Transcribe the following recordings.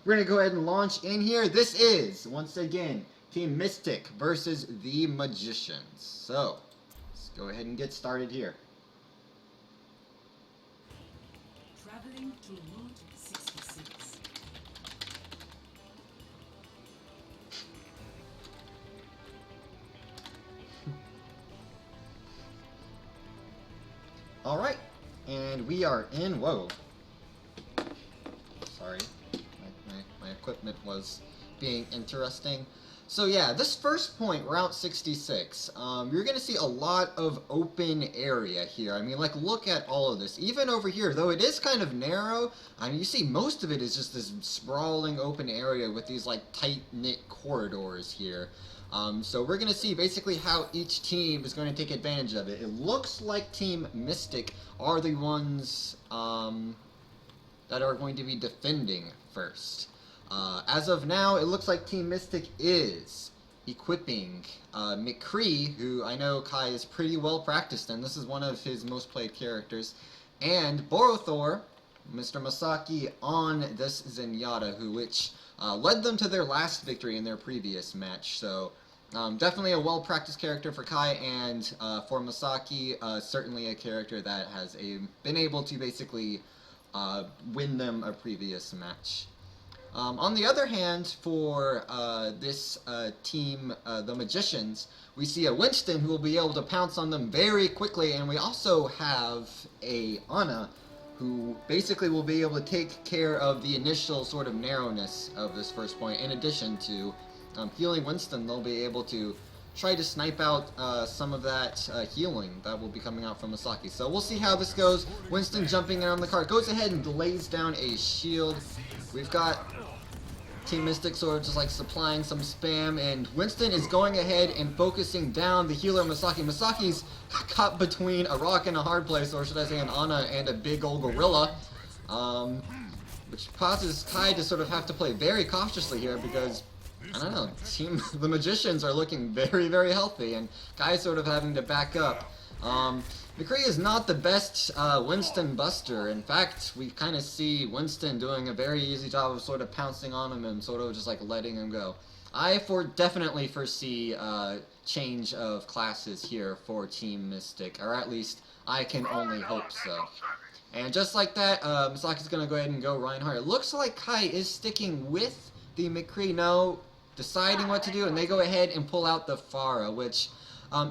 we're going to go ahead and launch in here. This is, once again, Team Mystic versus the Magicians. So, let's go ahead and get started here. Traveling to Route 66. Alright, and we are in, whoa. Sorry, my equipment was being interesting. So yeah, this first point, Route 66, you're going to see a lot of open area here. I mean, like, look at all of this. Even over here, though it is kind of narrow, I mean, you see most of it is just this sprawling open area with these, like, tight-knit corridors here. So we're going to see basically how each team is going to take advantage of it. It looks like Team Mystic are the ones that are going to be defending first. As of now, it looks like Team Mystic is equipping McCree, who I know Kai is pretty well practiced in. This is one of his most played characters. And Borothor, Mr. Masaki, on this Zenyatta, which led them to their last victory in their previous match. So definitely a well-practiced character for Kai, and for Masaki, certainly a character that has been able to basically win them a previous match. On the other hand, for this team, the Magicians, we see a Winston who will be able to pounce on them very quickly, and we also have a Ana who basically will be able to take care of the initial sort of narrowness of this first point. In addition to healing Winston, they'll be able to try to snipe out some of that healing that will be coming out from Masaki. So we'll see how this goes. Winston jumping in on the cart, goes ahead and lays down a shield. We've got Team Mystic sort of just like supplying some spam, and Winston is going ahead and focusing down the healer Masaki. Masaki's caught between a rock and a hard place, or should I say an Ana and a big old gorilla, which causes Kai to sort of have to play very cautiously here because, I don't know, the Magicians are looking very, very healthy, and Kai's sort of having to back up. McCree is not the best Winston buster. In fact, we kind of see Winston doing a very easy job of sort of pouncing on him and sort of just like letting him go. I definitely foresee change of classes here for Team Mystic, or at least I can only hope so. And just like that, Masaki's going to go ahead and go Reinhardt. It looks like Kai is sticking with the McCree, no, deciding what to do, and they go ahead and pull out the Pharah, which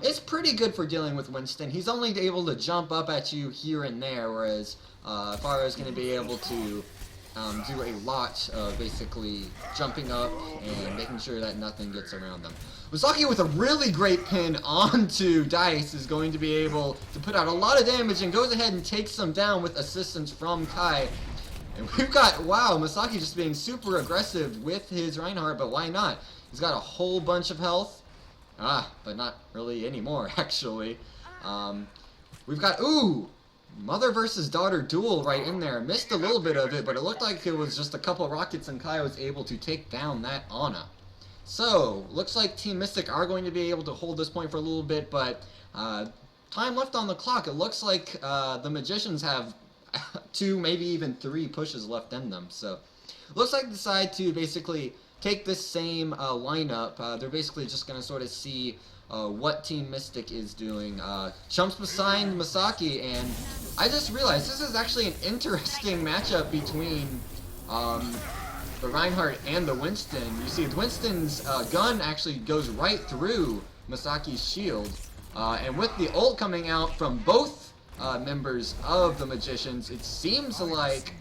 is pretty good for dealing with Winston. He's only able to jump up at you here and there, whereas Pharah is going to be able to do a lot of basically jumping up and making sure that nothing gets around them. Masaki with a really great pin onto Dice is going to be able to put out a lot of damage and goes ahead and takes them down with assistance from Kai. And we've got, wow, Masaki just being super aggressive with his Reinhardt, but why not? He's got a whole bunch of health. But not really anymore, actually. We've got, ooh, mother versus daughter duel right in there. Missed a little bit of it, but it looked like it was just a couple rockets and Kai was able to take down that Ana. So, looks like Team Mystic are going to be able to hold this point for a little bit, but time left on the clock. It looks like the Magicians have 2, maybe even 3 pushes left in them. So, looks like they decide to basically take this same lineup. They're basically just going to sort of see what Team Mystic is doing. Jumps beside Masaki, and I just realized this is actually an interesting matchup between the Reinhardt and the Winston. You see, Winston's gun actually goes right through Masaki's shield, and with the ult coming out from both members of the Magicians, it seems like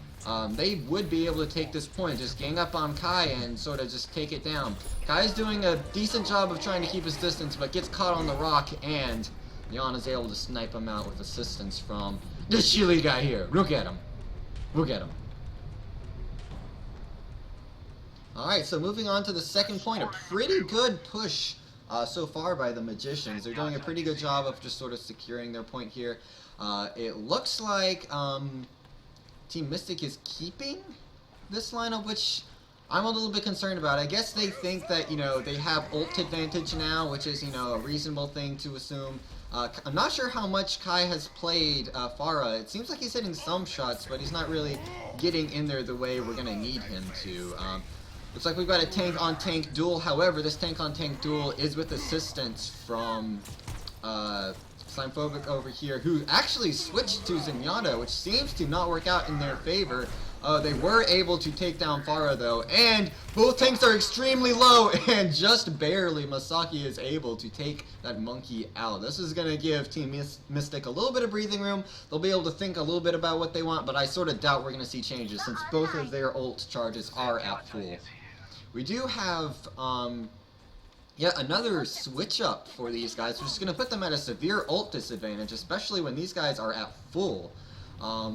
they would be able to take this point, just gang up on Kai and sort of just take it down. Kai's doing a decent job of trying to keep his distance, but gets caught on the rock, and Yon is able to snipe him out with assistance from this chili guy here. Look at him. Look at him. Alright, so moving on to the second point. A pretty good push so far by the Magicians. They're doing a pretty good job of just sort of securing their point here. It looks like Team Mystic is keeping this lineup, which I'm a little bit concerned about. I guess they think that, you know, they have ult advantage now, which is, you know, a reasonable thing to assume. I'm not sure how much Kai has played Pharah. It seems like he's hitting some shots, but he's not really getting in there the way we're going to need him to. Looks like we've got a tank-on-tank duel. However, this tank-on-tank duel is with assistance from Slimephobic over here, who actually switched to Zenyatta, which seems to not work out in their favor. They were able to take down Pharah though, and both tanks are extremely low, and just barely Masaki is able to take that monkey out. This is going to give Team Mystic a little bit of breathing room. They'll be able to think a little bit about what they want, but I sort of doubt we're going to see changes since both of their ult charges are at full. We do have yet another switch up for these guys, which is going to put them at a severe ult disadvantage, especially when these guys are at full.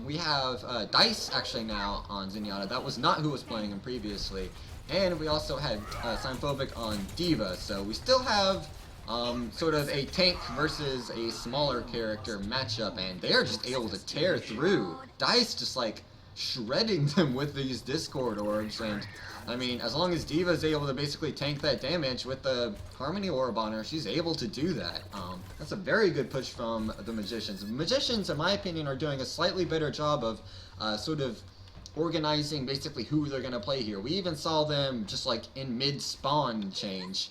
We have Dice actually now on Zenyatta. That was not who was playing him previously. And we also had Slimephobic on D.Va. So we still have sort of a tank versus a smaller character matchup, and they're just able to tear through. Dice just like shredding them with these Discord orbs, and I mean, as long as D.Va is able to basically tank that damage with the Harmony Orb on her, she's able to do that. That's a very good push from the Magicians. The Magicians, in my opinion, are doing a slightly better job of sort of organizing basically who they're going to play here. We even saw them just like in mid-spawn change,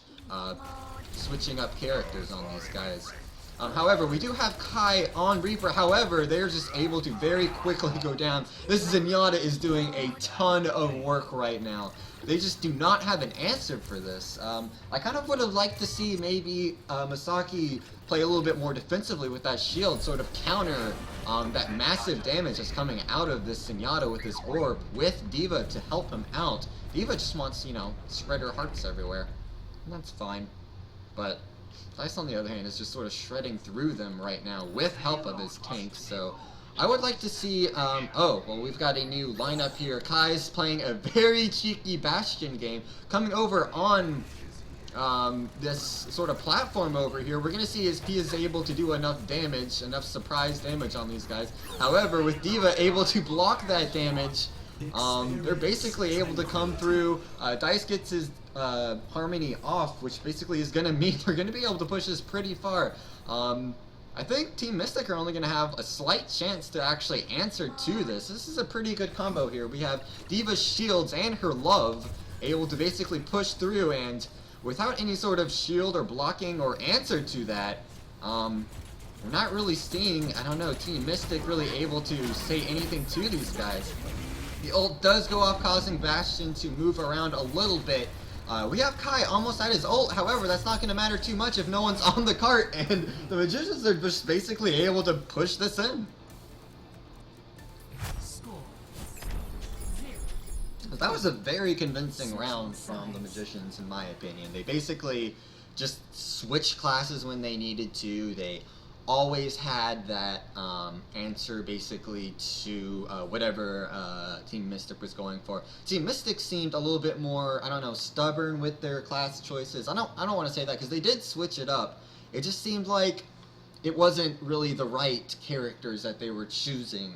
switching up characters on these guys. However, we do have Kai on Reaper. However, they're just able to very quickly go down. This Zenyatta is doing a ton of work right now. They just do not have an answer for this. I kind of would have liked to see maybe Masaki play a little bit more defensively with that shield, sort of counter that massive damage that's coming out of this Zenyatta with his orb, with D.Va to help him out. D.Va just wants, you know, spread her hearts everywhere. And that's fine. But Dice, on the other hand, is just sort of shredding through them right now with help of his tanks, so I would like to see, oh, well, we've got a new lineup here. Kai's playing a very cheeky Bastion game, coming over on this sort of platform over here. We're going to see if he is able to do enough damage, enough surprise damage on these guys. However, with D.Va able to block that damage, they're basically able to come through. Dice gets his Harmony off, which basically is going to mean they're going to be able to push this pretty far. I think Team Mystic are only going to have a slight chance to actually answer to this. This is a pretty good combo here. We have D.Va's shields and her love able to basically push through, and without any sort of shield or blocking or answer to that, we're not really seeing, I don't know, Team Mystic really able to say anything to these guys. The ult does go off, causing Bastion to move around a little bit. We have Kai almost at his ult, however, that's not going to matter too much if no one's on the cart, and the Magicians are just basically able to push this in. That was a very convincing round from the Magicians, in my opinion. They basically just switched classes when they needed to. They always had that answer basically to whatever Team Mystic was going for. Team Mystic seemed a little bit more, I don't know, stubborn with their class choices. I don't want to say that because they did switch it up. It just seemed like it wasn't really the right characters that they were choosing.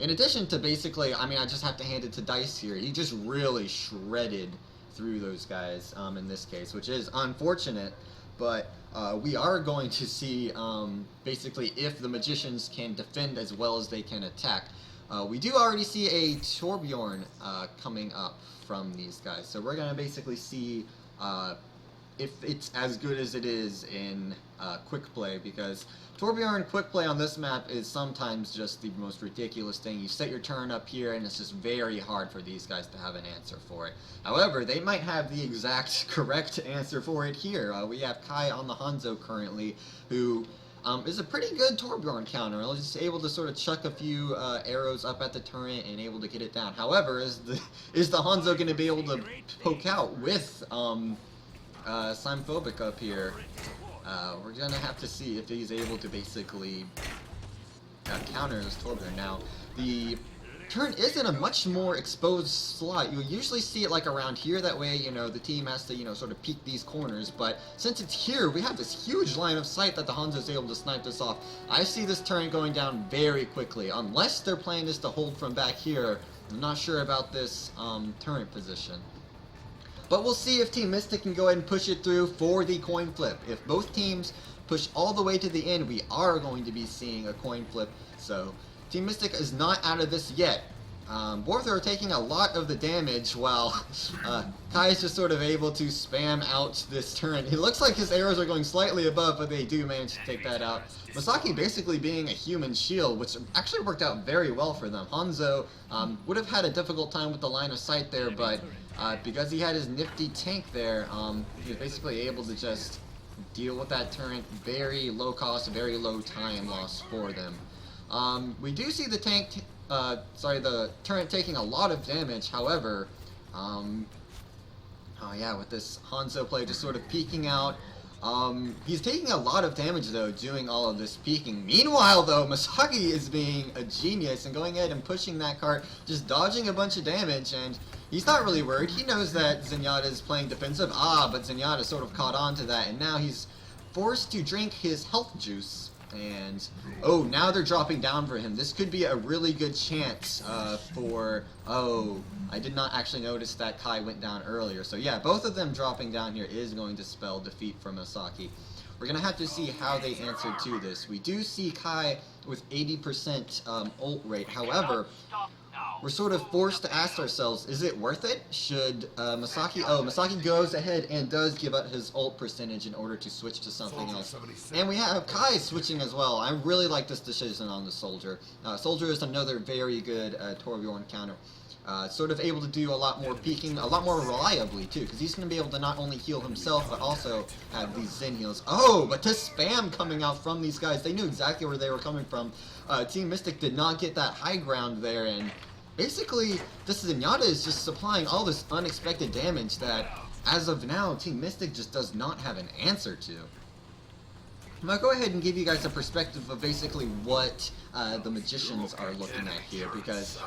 In addition to basically, I mean, I just have to hand it to Dice here. He just really shredded through those guys in this case, which is unfortunate. But we are going to see basically if the Magicians can defend as well as they can attack. We do already see a Torbjorn coming up from these guys, so we're going to basically see if it's as good as it is in quick play, because Torbjorn quick play on this map is sometimes just the most ridiculous thing. You set your turn up here and it's just very hard for these guys to have an answer for it. However, they might have the exact correct answer for it here. We have Kai on the Hanzo currently, who is a pretty good Torbjorn counter. He's just able to sort of chuck a few arrows up at the turret and able to get it down. However, is the Hanzo going to be able to poke out with Slimephobic up here? We're going to have to see if he's able to basically counter this Torbjorn. Now, the turret is in a much more exposed slot. You usually see it like around here, that way, you know, the team has to, you know, sort of peek these corners, but since it's here, we have this huge line of sight that the Hanzo is able to snipe this off. I see this turret going down very quickly, unless their plan is to hold from back here. I'm not sure about this turret position. But we'll see if Team Mystic can go ahead and push it through for the coin flip. If both teams push all the way to the end, we are going to be seeing a coin flip. So Team Mystic is not out of this yet. Borthor are taking a lot of the damage while Kai is just sort of able to spam out this turret. It looks like his arrows are going slightly above, but they do manage to take that out. Masaki basically being a human shield, which actually worked out very well for them. Hanzo would have had a difficult time with the line of sight there, but because he had his nifty tank there, he was basically able to just deal with that turret. Very low cost, very low time loss for them. We do see the tank, the turret taking a lot of damage. However, oh yeah, with this Hanzo play just sort of peeking out. He's taking a lot of damage though, doing all of this peeking. Meanwhile though, Masaki is being a genius and going ahead and pushing that cart, just dodging a bunch of damage, and he's not really worried. He knows that Zenyatta is playing defensive. But Zenyatta sort of caught on to that, and now he's forced to drink his health juice. And oh, now they're dropping down for him. This could be a really good chance for... Oh, I did not actually notice that Kai went down earlier. So yeah, both of them dropping down here is going to spell defeat for Masaki. We're going to have to see how they answer to this. We do see Kai with 80% ult rate. However, we're sort of forced to ask ourselves, is it worth it? Should Masaki... Oh, Masaki goes ahead and does give up his ult percentage in order to switch to something else. And we have Kai switching as well. I really like this decision on the Soldier. Soldier is another very good Torbjorn counter. Sort of able to do a lot more peeking, a lot more reliably too, because he's going to be able to not only heal himself, but also have these Zen heals. Oh, but the spam coming out from these guys, they knew exactly where they were coming from. Team Mystic did not get that high ground there, and basically, this Zenyatta is just supplying all this unexpected damage that, as of now, Team Mystic just does not have an answer to. I'm going to go ahead and give you guys a perspective of basically what the Magicians are looking at here, because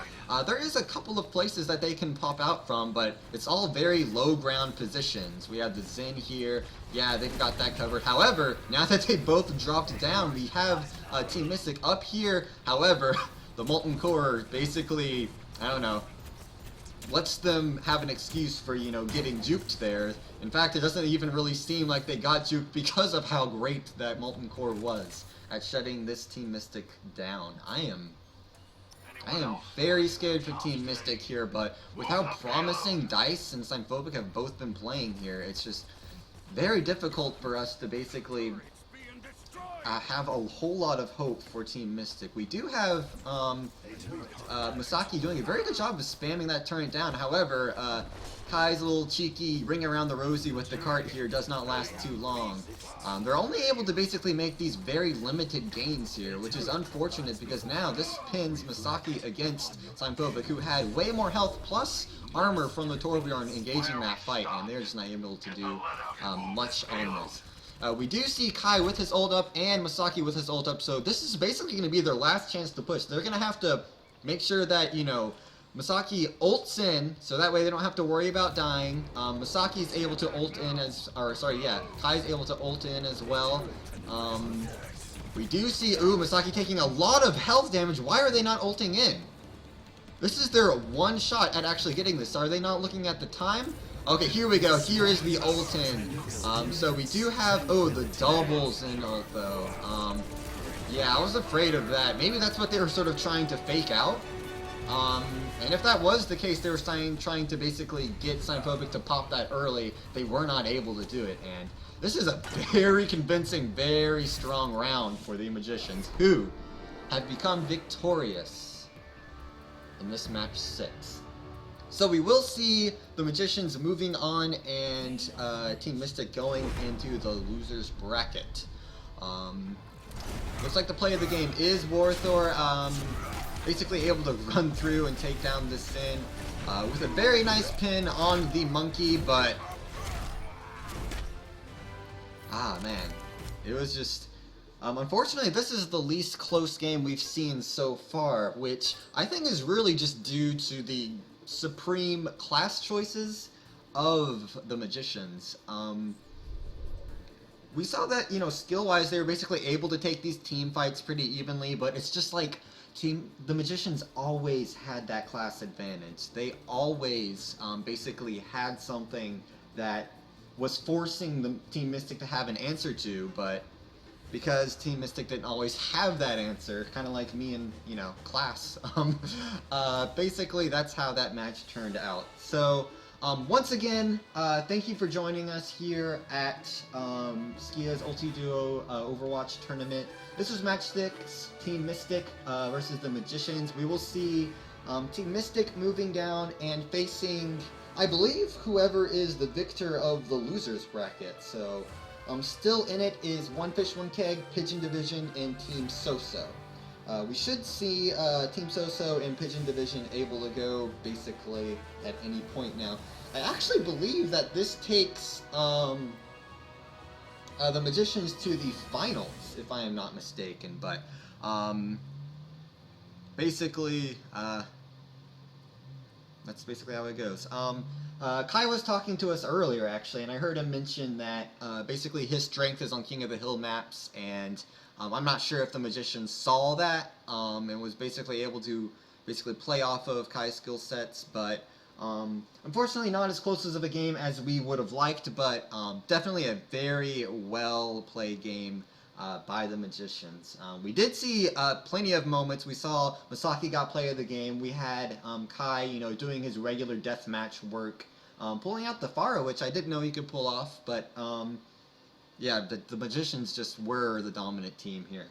there is a couple of places that they can pop out from, but it's all very low ground positions. We have the Zen here. Yeah, they've got that covered. However, now that they both dropped down, we have Team Mystic up here. However, the Molten Core basically, I don't know, lets them have an excuse for, you know, getting juked there. In fact, it doesn't even really seem like they got juked because of how great that Molten Core was at shutting this Team Mystic down. I am very scared for Team Mystic here, but with how promising Dice and Symphobic have both been playing here, it's just very difficult for us to basically have a whole lot of hope for Team Mystic. We do have Masaki doing a very good job of spamming that turret down. However, Kai's little cheeky ring around the rosy with the cart here does not last too long. They're only able to basically make these very limited gains here, which is unfortunate because now this pins Masaki against Symphobic, who had way more health plus armor from the Torbjorn engaging that fight, and they're just not able to do much on this. We do see Kai with his ult up and Masaki with his ult up, so this is basically going to be their last chance to push. They're going to have to make sure that, you know, Masaki ults in, so that way they don't have to worry about dying. Masaki's able to ult in as, or sorry, yeah, Kai's able to ult in as well. We do see, Masaki taking a lot of health damage. Why are they not ulting in? This is their one shot at actually getting this. Are they not looking at the time? Okay, here we go. Here is the ult in. So we do have, the doubles in ult though. Yeah, I was afraid of that. Maybe that's what they were sort of trying to fake out. And if that was the case, they were trying to basically get Symphobic to pop that early. They were not able to do it, and this is a very convincing, very strong round for the Magicians, who have become victorious in this match 6. So we will see the Magicians moving on and Team Mystic going into the losers bracket. Looks like the play of the game is Warthor basically able to run through and take down this Sin with a very nice pin on the monkey, but man, it was just unfortunately this is the least close game we've seen so far, which I think is really just due to the supreme class choices of the Magicians. We saw that, you know, skill-wise they were basically able to take these team fights pretty evenly, but it's just like the Magicians always had that class advantage. They always basically had something that was forcing the Team Mystic to have an answer to, but because Team Mystic didn't always have that answer, kind of like me in, class. Basically, that's how that match turned out. So, once again, thank you for joining us here at Skia's Ulti-Duo Overwatch tournament. This was match 6, Team Mystic versus the Magicians. We will see Team Mystic moving down and facing, I believe, whoever is the victor of the losers bracket. So, still in it is One Fish, One Keg, Pigeon Division, and Team So-So. We should see Team So-So and Pigeon Division able to go basically at any point now. I actually believe that this takes the Magicians to the finals, if I am not mistaken. But basically, that's basically how it goes. Kai was talking to us earlier, actually, and I heard him mention that basically his strength is on King of the Hill maps, and I'm not sure if the Magicians saw that and was basically able to play off of Kai's skill sets, but unfortunately not as close of a game as we would have liked, but definitely a very well-played game by the Magicians. We did see plenty of moments. We saw Masaki got play of the game. We had Kai, doing his regular deathmatch work, pulling out the Pharah, which I didn't know he could pull off, but yeah, the Magicians just were the dominant team here.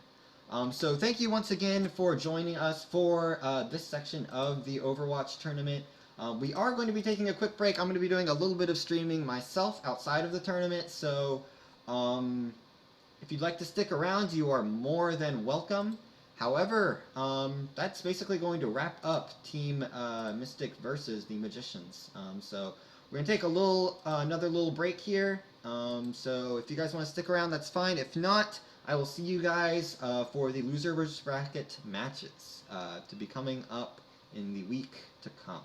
So thank you once again for joining us for this section of the Overwatch tournament. We are going to be taking a quick break. I'm going to be doing a little bit of streaming myself outside of the tournament, so if you'd like to stick around, you are more than welcome. However, that's basically going to wrap up Team Mystic versus the Magicians. So we're going to take another little break here. So if you guys want to stick around, that's fine. If not, I will see you guys for the loser versus bracket matches to be coming up in the week to come.